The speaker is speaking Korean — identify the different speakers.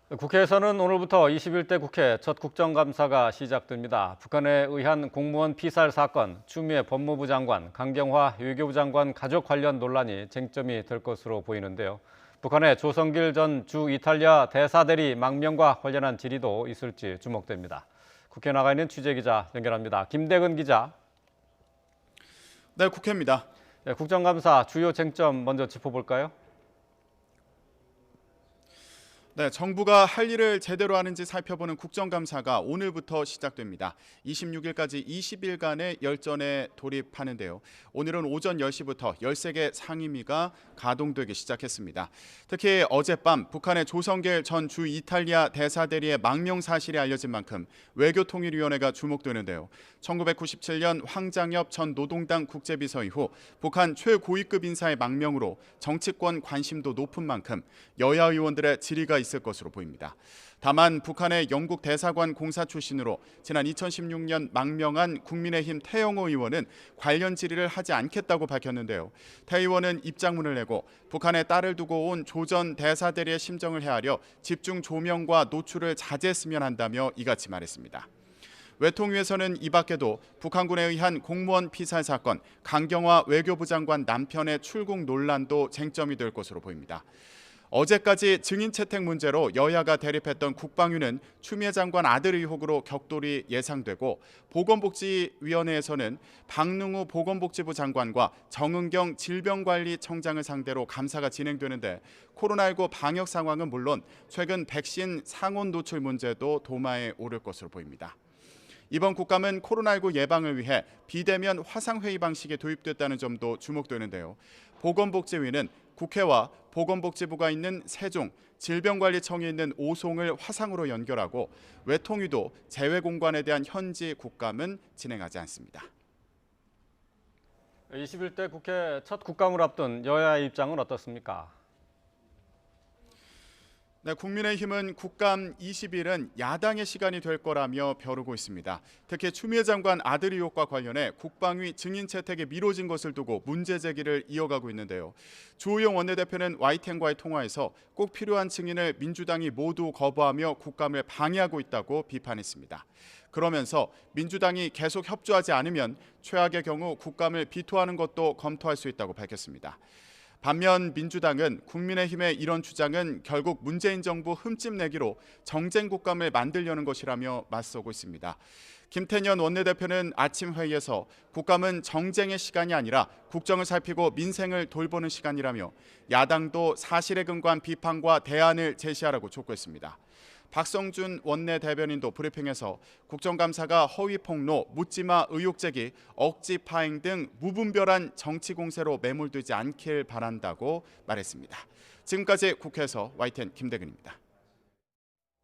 Speaker 1: 국회에서는 오늘부터 21대 국회 첫 국정감사가 시작됩니다. 북한에 의한 공무원 피살 사건, 추미애 법무부 장관, 강경화 외교부 장관 가족 관련 논란이 쟁점이 될 것으로 보이는데요. 북한의 조성길 전 주 이탈리아 대사대리 망명과 관련한 질의도 있을지 주목됩니다. 국회 나가 있는 취재기자 연결합니다. 김대근 기자.
Speaker 2: 네, 국회입니다.
Speaker 1: 네, 국정감사 주요 쟁점 먼저 짚어볼까요?
Speaker 2: 네, 정부가 할 일을 제대로 하는지 살펴보는 국정감사가 오늘부터 시작됩니다. 26일까지 20일간의 열전에 돌입하는데요. 오늘은 오전 10시부터 13개 상임위가 가동되기 시작했습니다. 특히 어젯밤 북한의 조성길 전 주 이탈리아 대사대리의 망명 사실이 알려진 만큼 외교통일위원회가 주목되는데요. 1997년 황장엽 전 노동당 국제비서 이후 북한 최고위급 인사의 망명으로 정치권 관심도 높은 만큼 여야 의원들의 질의가 있을 것으로 보입니다. 다만 북한의 영국 대사관 공사 출신으로 지난 2016년 망명한 국민의힘 태영호 의원은 관련 질의를 하지 않겠다고 밝혔는데요. 태 의원은 입장문을 내고 북한에 딸을 두고 온 조 전 대사대리의 심정을 헤아려 집중 조명과 노출을 자제했으면 한다며 이같이 말했습니다. 외통위에서는 이 밖에도 북한군에 의한 공무원 피살 사건, 강경화 외교부 장관 남편의 출국 논란도 쟁점이 될 것으로 보입니다. 어제까지 증인 채택 문제로 여야가 대립했던 국방위는 추미애 장관 아들 의혹으로 격돌이 예상되고 보건복지위원회에서는 박능우 보건복지부 장관과 정은경 질병관리청장을 상대로 감사가 진행되는데 코로나19 방역 상황은 물론 최근 백신 상온 노출 문제도 도마에 오를 것으로 보입니다. 이번 국감은 코로나19 예방을 위해 비대면 화상회의 방식이 도입됐다는 점도 주목되는데요. 보건복지위는 국회와 보건복지부가 있는 세종, 질병관리청이 있는 오송을 화상으로 연결하고 외통위도 재외공관에 대한 현지 국감은 진행하지 않습니다.
Speaker 1: 21대 국회 첫 국감을 앞둔 여야의 입장은 어떻습니까?
Speaker 2: 네, 국민의힘은 국감 20일은 야당의 시간이 될 거라며 벼르고 있습니다. 특히 추미애 장관 아들 의혹과 관련해 국방위 증인 채택이 미뤄진 것을 두고 문제 제기를 이어가고 있는데요. 주호영 원내대표는 YTN과의 통화에서 꼭 필요한 증인을 민주당이 모두 거부하며 국감을 방해하고 있다고 비판했습니다. 그러면서 민주당이 계속 협조하지 않으면 최악의 경우 국감을 비토하는 것도 검토할 수 있다고 밝혔습니다. 반면 민주당은 국민의힘의 이런 주장은 결국 문재인 정부 흠집 내기로 정쟁 국감을 만들려는 것이라며 맞서고 있습니다. 김태년 원내대표는 아침 회의에서 국감은 정쟁의 시간이 아니라 국정을 살피고 민생을 돌보는 시간이라며 야당도 사실에 근거한 비판과 대안을 제시하라고 촉구했습니다. 박성준 원내대변인도 브리핑에서 국정감사가 허위 폭로, 묻지마 의혹 제기, 억지 파행 등 무분별한 정치 공세로 매몰되지 않길 바란다고 말했습니다. 지금까지 국회에서 YTN 김대근입니다.